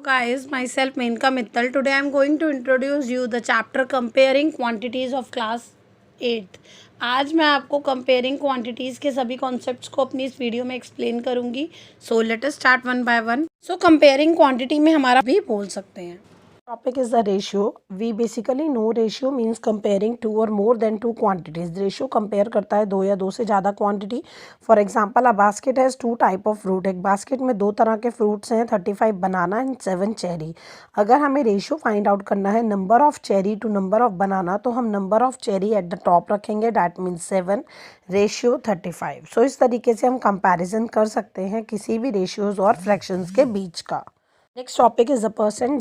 guys, myself Menka Mittal. Today I am going to introduce you the chapter comparing quantities of class 8th. आज मैं आपको comparing quantities के सभी concepts को अपनी इस वीडियो में एक्सप्लेन करूंगी. So let us start one by one. So comparing quantity में हमारा भी बोल सकते हैं. Topic is the ratio. We basically know ratio means comparing two or more than two quantities. Ratio compare करता है दो या दो से ज़्यादा quantity. For example, a basket has two type of fruit. एक basket में दो तरह के fruits हैं, 35 banana and 7 cherry. अगर हमें ratio find out करना है number of cherry to number of banana, तो हम number of cherry at the top रखेंगे. That means 7 ratio 35. So इस तरीके से हम comparison कर सकते हैं किसी भी ratios और fractions के बीच का. Next topic is the percent.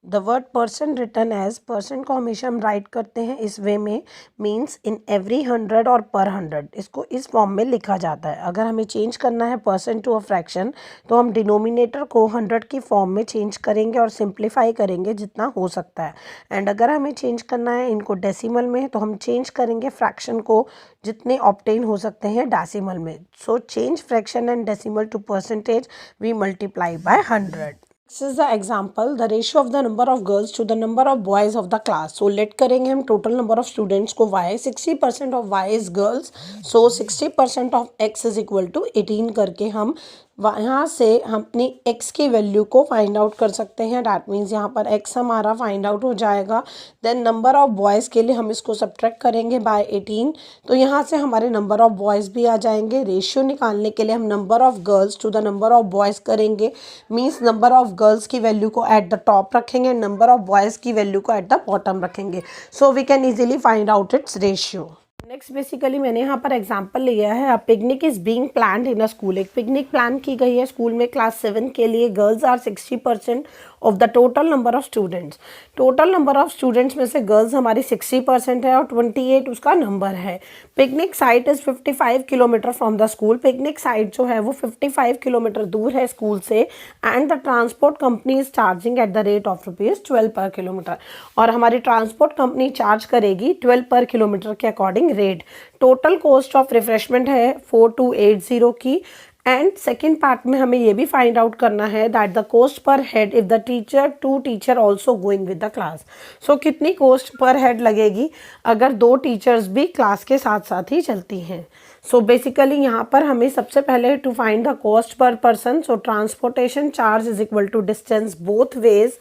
The word percent written as percent को हमेशा हम राइट करते हैं इस वे में मीन्स इन एवरी 100 और पर 100. इसको इस फॉर्म में लिखा जाता है. अगर हमें चेंज करना है परसेंट टू अ फ्रैक्शन तो हम डिनोमिनेटर को 100 की फॉर्म में चेंज करेंगे और सिंप्लीफाई करेंगे जितना हो सकता है. एंड अगर हमें चेंज करना है इनको डेसिमल में तो हम चेंज करेंगे फ्रैक्शन को जितने ऑब्टेन हो सकते हैं डेसिमल में. So change fraction and decimal to percentage we multiply by 100. This is the example, the ratio of the number of girls to the number of boys of the class. So let करेंगे हम total number of students को y. 60% of y is girls. So 60% of x is equal to 18 करके हम यहाँ से हम अपनी x की वैल्यू को फाइंड आउट कर सकते हैं. डैट मीन्स यहाँ पर x हमारा फाइंड आउट हो जाएगा. देन नंबर ऑफ बॉयज़ के लिए हम इसको सब्ट्रैक्ट करेंगे बाय 18. तो यहाँ से हमारे नंबर ऑफ बॉयज़ भी आ जाएंगे. रेशियो निकालने के लिए हम number of girls to the number of boys करेंगे. मीन्स नंबर ऑफ गर्ल्स की वैल्यू को एट द टॉप रखेंगे, नंबर ऑफ बॉयज़ की वैल्यू को एट द बॉटम रखेंगे. So we can easily find out its ratio. Next basically मैंने यहाँ पर एग्जांपल लिया है. A picnic is being planned in a school. एक पिकनिक प्लान की गई है स्कूल में क्लास 7 के लिए. Girls are 60% of the total number of students. Total number of students में से गर्ल्स हमारी 60% है और 28 उसका नंबर है. Picnic site is 55 kilometre from the school. Picnic site जो है वो 55 किलोमीटर दूर है स्कूल से. And the transport company is charging at the rate of ₹12 पर किलोमीटर. और हमारी ट्रांसपोर्ट कंपनी चार्ज करेगी 12 पर किलोमीटर के according rate. Total cost of refreshment है 4280 की. एंड सेकेंड पार्ट में हमें ये भी फाइंड आउट करना है that the cost per head if the teacher to teacher also going with the class. So कितनी कॉस्ट पर हेड लगेगी अगर दो टीचर्स भी क्लास के साथ साथ ही चलती हैं. सो बेसिकली यहाँ पर हमें सबसे पहले to find the cost per person. So transportation charge is equal to distance both ways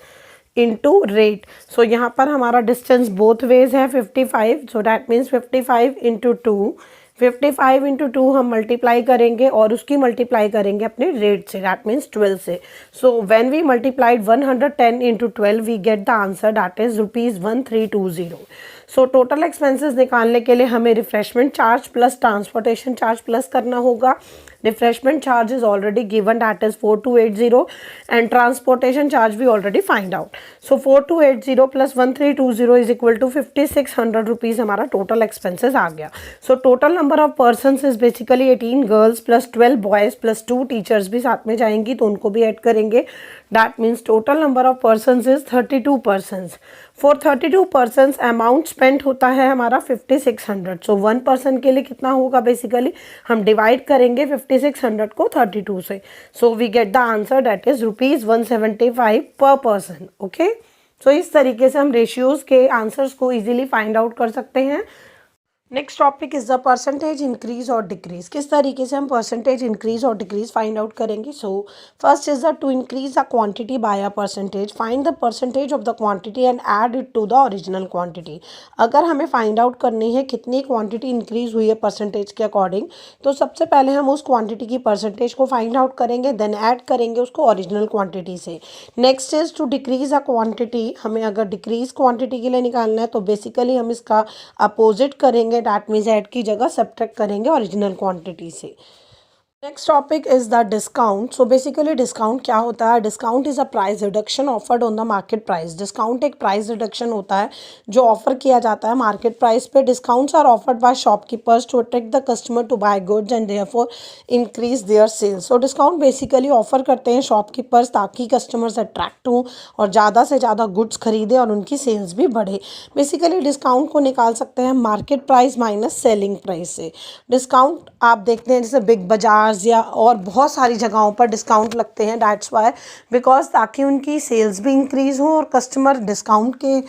into rate. So यहाँ पर हमारा डिस्टेंस बोथ वेज है 55. So that means 55 into 2. 55 into 2 हम मल्टीप्लाई करेंगे और उसकी मल्टीप्लाई करेंगे अपने रेट से. डैट मीन्स 12 से. So when we multiplied 110 into 12 we get the answer that is ₹1320. So total expenses निकालने के लिए हमें refreshment charge plus transportation charge plus करना होगा. Refreshment charge is already given that is 4280 and transportation charge भी already find out. So 4280 plus 1320 is equal to ₹5600 हमारा total expenses आ गया. So total number of persons is basically 18 girls plus 12 boys plus 2 teachers भी साथ में जाएंगी तो उनको भी ऐड करेंगे. That means total number of persons is 32 persons. For 32 persons amount spend होता है हमारा 5600. सो 1 पर्सन के लिए कितना होगा बेसिकली हम डिवाइड करेंगे 5600 को 32 से. So we get the answer that is ₹175 per person. Okay. सो इस तरीके से हम रेशियोज के आंसर्स को इजीली फाइंड आउट कर सकते हैं. Next topic is the percentage increase और डिक्रीज. किस तरीके से हम परसेंटेज इंक्रीज और डिक्रीज फाइंड आउट करेंगे. So first is the to increase the quantity by a percentage. Find the percentage of the quantity and add it to the original quantity. अगर हमें find out करनी है कितनी quantity increase हुई है percentage के according तो सबसे पहले हम उस क्वांटिटी की परसेंटेज को फाइंड आउट करेंगे देन ऐड करेंगे उसको ओरिजिनल क्वांटिटी से. Next is to decrease a quantity. हमें अगर डिक्रीज क्वांटिटी के लिए निकालना है तो बेसिकली हम इसका अपोजिट करेंगे. डैट मीन्स ऐड की जगह सब्ट्रैक्ट करेंगे ओरिजिनल क्वांटिटी से. Next topic is the discount. So basically discount क्या होता है. Discount is a price reduction offered on the market price. Discount एक प्राइस रिडक्शन होता है जो ऑफर किया जाता है मार्केट प्राइस पे. Discounts are offered by shopkeepers to attract the customer to buy goods and therefore increase their sales. So discount basically offer करते हैं शॉपकीपर्स ताकि कस्टमर्स अट्रैक्ट हों और ज़्यादा से ज़्यादा गुड्स खरीदें और उनकी सेल्स भी बढ़े. बेसिकली डिस्काउंट को निकाल सकते हैं market price minus selling price से. डिस्काउंट आप देखते हैं जैसे बिग बाजार बाज़ार्स या और बहुत सारी जगहों पर डिस्काउंट लगते हैं, दैट्स वाई, बिकॉज ताकि उनकी सेल्स भी इंक्रीज़ हो और कस्टमर डिस्काउंट के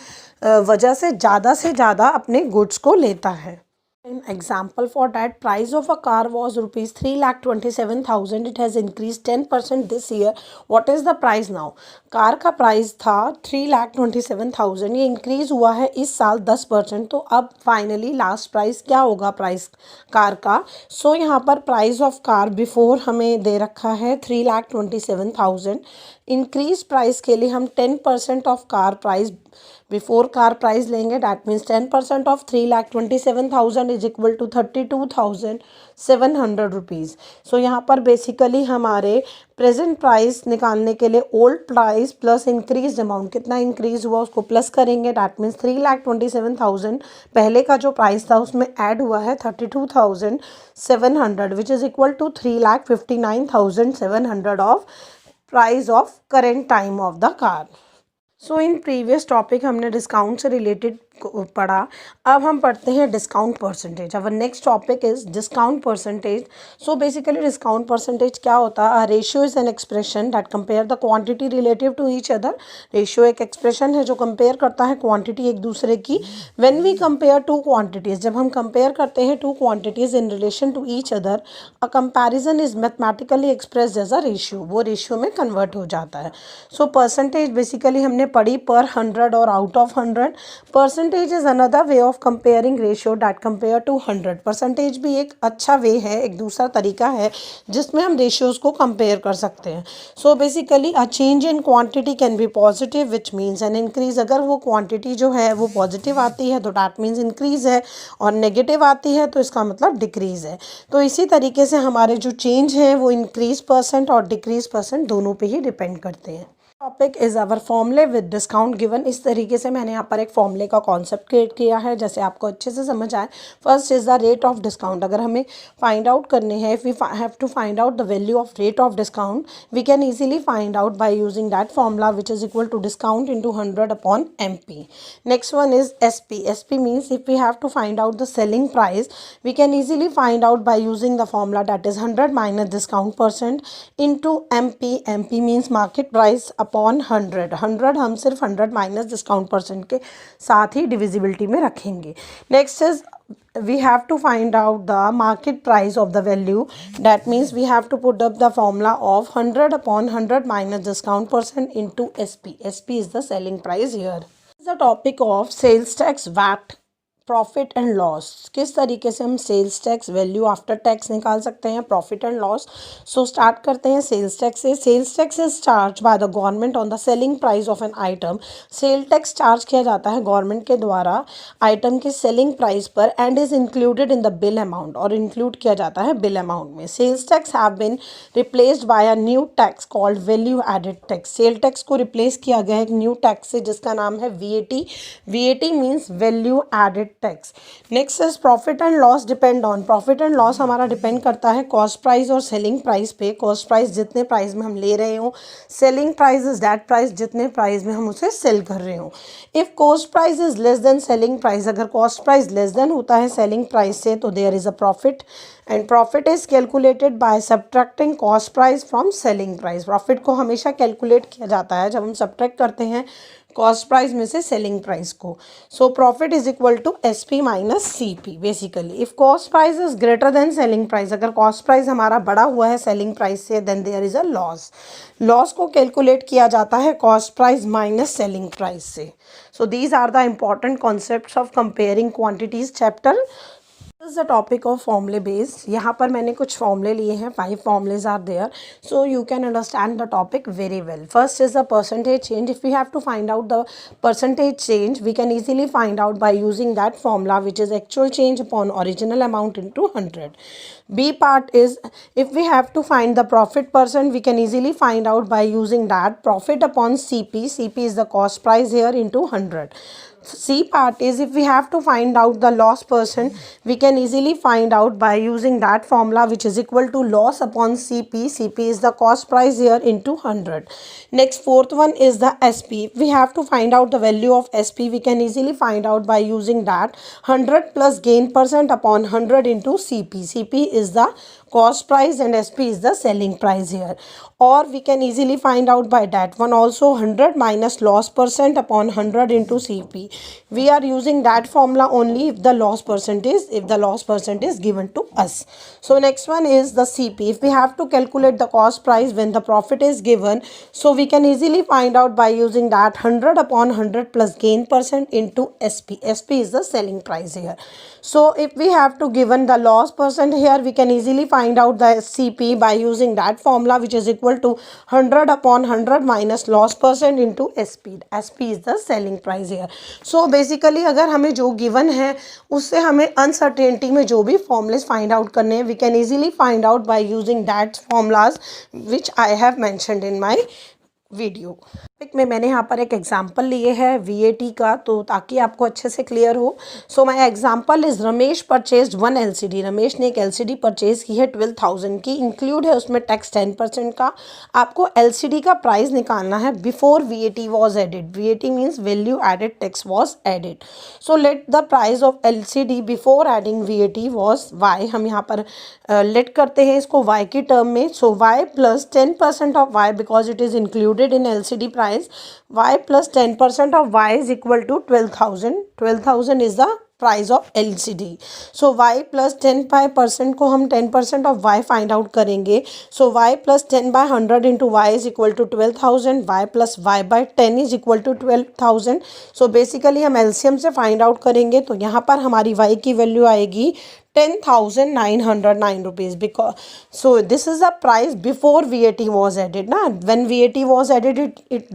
वजह से ज़्यादा अपने गुड्स को लेता है. An example for that, price of a car was rupees 3,27,000. It has increased 10% this year. What is the price now? Car का प्राइस था 3,27,000, ये इंक्रीज़ हुआ है इस साल 10%. तो अब फाइनली लास्ट प्राइस क्या होगा प्राइस कार का? सो यहाँ पर प्राइस ऑफ कार बिफोर हमें दे रखा है 3,27,000. इंक्रीज प्राइस के लिए हम 10% of car price before car price लेंगे. That means 10% of 3,27,000 is equal to 32,700 rupees. So यहाँ पर बेसिकली हमारे प्रेजेंट प्राइस निकालने के लिए old price plus increase amount, कितना इंक्रीज हुआ उसको प्लस करेंगे. डैट मीन्स 3,27,000 पहले का जो प्राइस था उसमें ऐड हुआ है 32,700 which is equal to 3,59,700 of price of current time of the car. So in previous topic हमने डिस्काउंट से रिलेटेड पढ़ा. अब हम पढ़ते हैं discount percentage. Our next topic is discount percentage. So basically discount percentage क्या होता है? Ratio is an expression that compare the quantity relative to each other. Ratio एक एक्सप्रेशन है जो कंपेयर करता है क्वांटिटी एक दूसरे की. When we compare two quantities, जब हम कंपेयर करते हैं two quantities in relation to each other, a comparison is mathematically expressed as a ratio. वो रेशियो में कन्वर्ट हो जाता है. सो परसेंटेज बेसिकली हमने पढ़ी पर 100 और out of 100. Percentage is another way of comparing ratio that compare to 100. Percentage भी एक अच्छा वे है, एक दूसरा तरीका है जिसमें हम रेशियोज को कंपेयर कर सकते हैं. So basically a change in quantity can be positive which means an increase. अगर वो क्वांटिटी जो है वो पॉजिटिव आती है तो डैट मीन्स इंक्रीज है, और नेगेटिव आती है तो इसका मतलब डिक्रीज है. तो इसी तरीके से हमारे जो चेंज हैं वो इंक्रीज परसेंट और डिक्रीज परसेंट दोनों पे ही डिपेंड करते हैं. टॉपिक इज अवर फॉर्मूले विद डिस्काउंट गिवन. इस तरीके से मैंने यहाँ पर एक फॉर्मूले का कॉन्सेप्ट क्रिएट किया है जैसे आपको अच्छे से समझ आए. First is the rate of discount. अगर हमें फाइंड आउट करने हैं, if we have to find out the value of rate of discount, we can easily find out by using that formula which is equal to discount into 100 upon MP. Next one is SP. SP means if we have to find out the selling price, we can easily find out by using the formula that is 100 minus discount percent into MP. MP means market price upon 100. हम सिर्फ 100 minus discount percent के साथ ही divisibility में रखेंगे. Next is we have to find out the market price of the value. That means we have to put up the formula of 100 upon 100 minus discount percent into SP. SP is the selling price here. This is the topic of sales tax, VAT, profit and loss. किस तरीके से हम sales tax value after tax निकाल सकते हैं, profit and loss. So start करते हैं sales tax से. Sales tax is charge by the government on the selling price of an item. Sale tax charge किया जाता है गवर्नमेंट के द्वारा आइटम के सेलिंग प्राइस पर and is included in the bill amount, और इंक्लूड किया जाता है बिल अमाउंट में. Sales tax have been replaced by a new tax called value added tax. Sale tax को रिप्लेस किया गया एक न्यू टैक्स से जिसका नाम है VAT. VAT means value added tax. Next is profit and loss depend on. Profit and loss हमारा depend करता है कॉस्ट प्राइस और सेलिंग प्राइस पे. कॉस्ट प्राइस जितने प्राइस में हम ले रहे हो, selling price is that price जितने प्राइस में हम उसे सेल कर रहे हो. If cost price is less than selling price, अगर कॉस्ट प्राइस लेस देन होता है सेलिंग प्राइस से तो there is a profit, and profit is calculated by subtracting cost price from selling price. Profit को हमेशा कैलकुलेट किया जाता है जब हम सब्ट्रैक्ट करते हैं कॉस्ट प्राइस में से सेलिंग प्राइस को. So profit is equal to SP minus CP. Basically if cost price is greater than selling price, अगर कॉस्ट प्राइस हमारा बड़ा हुआ है सेलिंग प्राइस से, then there is a loss. Loss को कैलकुलेट किया जाता है cost price minus selling price से. So these are the important concepts of comparing quantities chapter. This is the topic of formula base. यहाँ पर मैंने कुछ फॉर्मूले लिए हैं, 5 formulas are there, so you can understand the topic very well. First is the percentage change. If we have to find out the percentage change, we can easily find out by using that formula which is actual change upon original amount into 100. B part is if we have to find the profit percent, we can easily find out by using that profit upon CP. CP is the cost price here into 100. C part is if we have to find out the loss percent, we can easily find out by using that formula which is equal to loss upon CP. CP is the cost price here into 100. Next, fourth one is the SP. If we have to find out the value of SP, we can easily find out by using that 100 plus gain percent upon 100 into CP. CP is the cost price and SP is the selling price here. Or we can easily find out by that one also, 100 minus loss percent upon 100 into CP. We are using that formula only if the loss percent is given to us. So next one is the CP. If we have to calculate the cost price when the profit is given, so we can easily find out by using that 100 upon 100 plus gain percent into SP. SP is the selling price here. So if we have to given the loss percent here, we can easily find out the CP by using that formula, which is equal to 100 upon 100 minus loss percent into SP. SP is the selling price here. So basically अगर हमें जो given है उससे हमें uncertainty में जो भी formulas find out करने हैं, we can easily find out by using that formulas which I have mentioned in my video में मैंने यहाँ पर एक एग्जाम्पल लिए है VAT का, तो ताकि आपको अच्छे से क्लियर हो. So my example is Ramesh purchased 1 LCD. Ramesh ने एक LCD परचेज की है 12,000 की, इंक्लूड है उसमें टैक्स 10% का. आपको LCD का प्राइस निकालना है before VAT was added. VAT means value added tax was added. So let the price of LCD before adding VAT was Y. हम यहाँ पर लेट करते हैं इसको Y की टर्म में. सो Y plus 10% of Y because it is included in LCD price. Y plus 10% of Y is equal to 12,000. 12,000 is the price of LCD. So Y plus 10% को हम 10% of Y find out करेंगे. So Y plus 10 by 100 into Y is equal to 12,000. Y plus Y by 10 is equal to 12,000. So basically हम LCM से find out करेंगे, तो यहाँ पर हमारी Y की वैल्यू आएगी 10,909 rupees. Because so this is the price before VAT was added na. When VAT was added,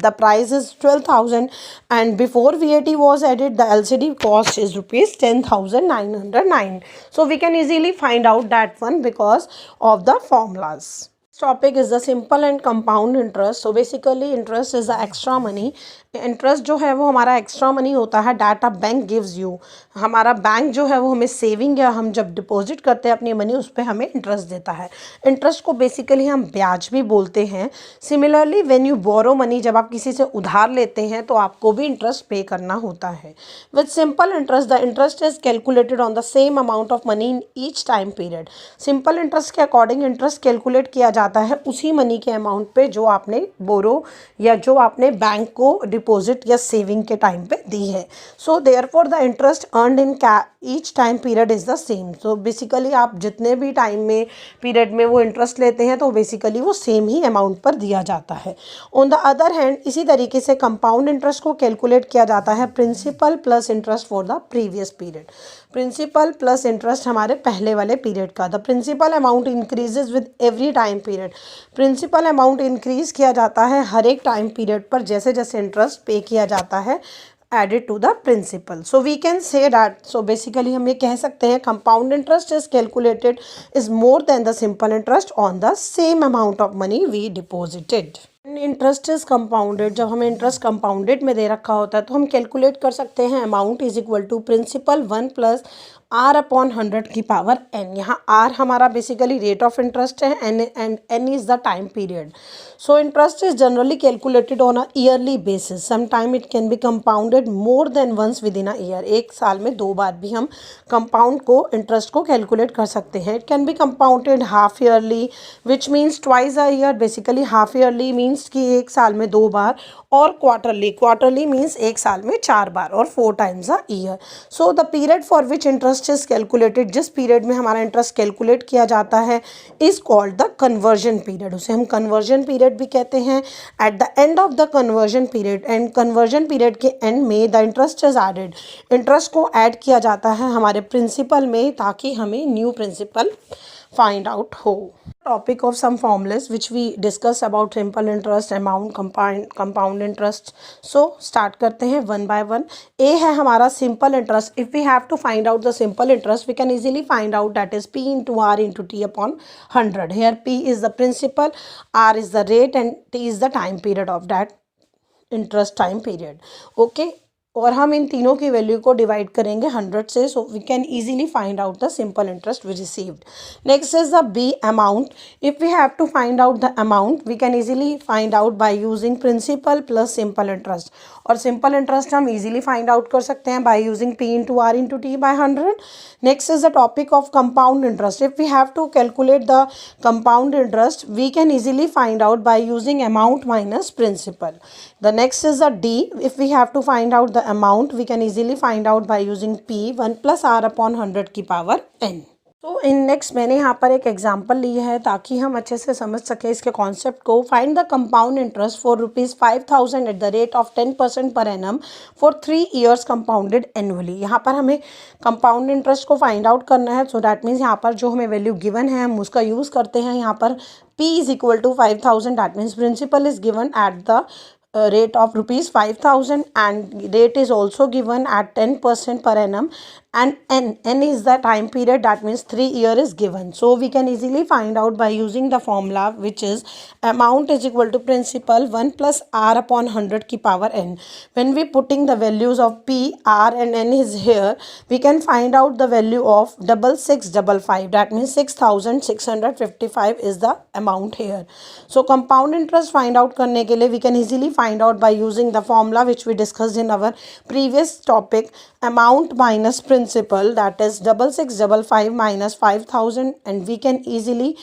the price is 12,000, and before VAT was added the LCD cost is rupees 10,909. So we can easily find out that one because of the formulas. Topic is the simple and compound interest. So basically interest is the extra money. Interest जो है वो हमारा extra money होता है that a bank gives you. हमारा bank जो है वो हमें सेविंग या हम जब डिपॉजिट करते हैं अपनी मनी, उस पर हमें इंटरेस्ट देता है. इंटरेस्ट को बेसिकली हम ब्याज भी बोलते हैं. Similarly when you borrow money, जब आप किसी से उधार लेते हैं तो आपको भी इंटरेस्ट पे करना होता है. With simple interest the interest is calculated on the same amount of money in each time period. Simple interest के अकॉर्डिंग इंटरेस्ट कैलकुलेट किया जाता है उसी मनी के अमाउंट पे जो आपने बोरो या जो आपने बैंक को डिपॉजिट या सेविंग के टाइम पे दी है. So therefore the interest earned in each time period is the same. So basically आप जितने भी टाइम में पीरियड में वो इंटरेस्ट लेते हैं तो बेसिकली वो सेम ही अमाउंट पर दिया जाता है. ऑन द अदर हैंड इसी तरीके से कंपाउंड इंटरेस्ट को कैलकुलेट किया जाता है principal plus interest for the previous period. Principal plus interest हमारे पहले वाले पीरियड का. The principal amount increases with every time period. Principal amount increase किया जाता है हर एक टाइम पीरियड पर जैसे जैसे इंटरेस्ट पे किया जाता है added to the principal. So we can say that, so basically हम ये कह सकते हैं compound interest is calculated is more than the simple interest on the same amount of money we deposited. Interest is compounded. जब हमें interest compounded में दे रखा होता है तो हम कैलकुलेट कर सकते हैं amount is equal to principal 1 plus R upon 100 की पावर n. यहाँ R हमारा बेसिकली रेट ऑफ इंटरेस्ट है and n is the time period. So interest is generally calculated on a yearly basis. Some time it can be compounded more than once within a year. एक साल में 2 बार भी हम compound को interest को calculate कर सकते हैं. It can be compounded half yearly which means twice a year. Basically half yearly means कि एक साल में 2 बार, और क्वार्टरली मीन्स एक साल में 4 बार और 4 times a year. So the period for which interest is calculated, जिस पीरियड में हमारा इंटरेस्ट कैलकुलेट किया जाता है is called the conversion period. उसे हम कन्वर्जन पीरियड भी कहते हैं. At the end of the conversion period, and conversion period के एंड में the interest is added. Interest को ऐड किया जाता है हमारे प्रिंसिपल में ताकि हमें न्यू प्रिंसिपल फाइंड आउट हो. Topic of some formulas which we discuss about simple interest, amount, compound interest. So start करते हैं वन बाय वन. ए है हमारा simple interest. If we have to find out the simple interest we can easily find out that is P into R into T upon 100. Here P is the principal, R is the rate and T is the time period of that interest time period. Okay. और हम इन तीनों की value को divide करेंगे 100 से, so we can easily find out the simple interest we received. Next is the B amount. If we have to find out the amount we can easily find out by using principal plus simple interest. और simple interest हम easily find out कर सकते हैं by using P into R into T by 100. Next is the topic of compound interest. If we have to calculate the compound interest we can easily find out by using amount minus principal. The next is the D. If we have to find out the amount, we can easily find out by using P 1 plus R upon 100 की power n. तो in next मैंने यहाँ पर एक example ली है ताकि हम अच्छे से समझ सकें इसके कॉन्सेप्ट को. Find the compound interest for ₹5,000 at the rate of 10% per annum for 3 years compounded annually. यहाँ पर हमें कंपाउंड इंटरेस्ट को फाइंड आउट करना है. सो दैट मीन्स यहाँ पर जो हमें वैल्यू गिवन है हम उसका यूज़ करते हैं. यहाँ पर P is equal to 5,000. That means principal is given at the rate of ₹5,000 and rate is also given at 10% per annum, and n is the time period, that means 3 year is given. So we can easily find out by using the formula which is amount is equal to principal 1 plus r upon 100 की power n. When we putting the values of p, r and n is here, we can find out the value of 6655, that means 6,655 is the amount here. So compound interest find out करने के लिए we can easily find out by using the formula which we discussed in our previous topic, amount minus principal, that is 6655 minus 5,000, and we can easily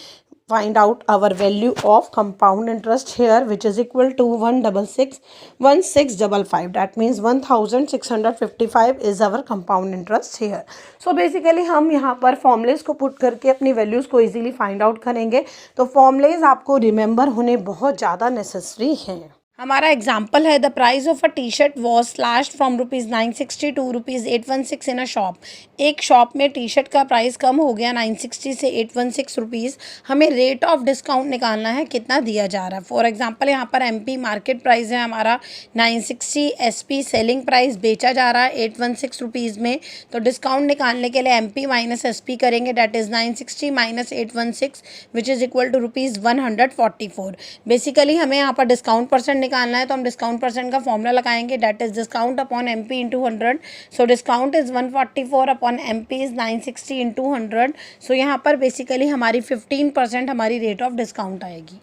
find out our value of compound interest here which is equal to 1661655. that means 1655 is our compound interest here. So basically हम यहाँ पर formulas को put करके अपनी values को easily find out करेंगे. तो formulas आपको रिमेंबर होने बहुत ज़्यादा नेसेसरी हैं. हमारा एग्जाम्पल है the price of a T shirt was slash from ₹960 to ₹816 in a shop. एक शॉप में टी शर्ट का प्राइस कम हो गया 960 से 816 रुपीज़. हमें रेट ऑफ डिस्काउंट निकालना है कितना दिया जा रहा है. फॉर एग्जांपल यहाँ पर MP मार्केट प्राइस है हमारा 960, SP सेलिंग प्राइस बेचा जा रहा है 816 रुपीज़ में. तो डिस्काउंट निकालने के लिए MP माइनस SP करेंगे, that is 960 minus 816 which is equal to ₹144. Basically हमें यहाँ पर डिस्काउंट परसेंट निकालना है तो हम डिस्काउंट परसेंट का फॉर्मूला लगाएंगे, that is discount upon MP into 100. So discount is 144 upon MP is 960 into 100. सो यहाँ पर बेसिकली हमारी 15% हमारी रेट ऑफ डिस्काउंट आएगी.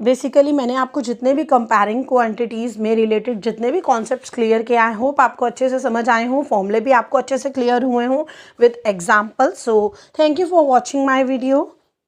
बेसिकली मैंने आपको जितने भी कंपेयरिंग क्वांटिटीज़ में रिलेटेड जितने भी कॉन्सेप्ट्स क्लियर किए, आई होप आपको अच्छे से समझ आए हों, फॉर्मूले भी आपको अच्छे से क्लियर हुए हों with example. So thank you for watching my video.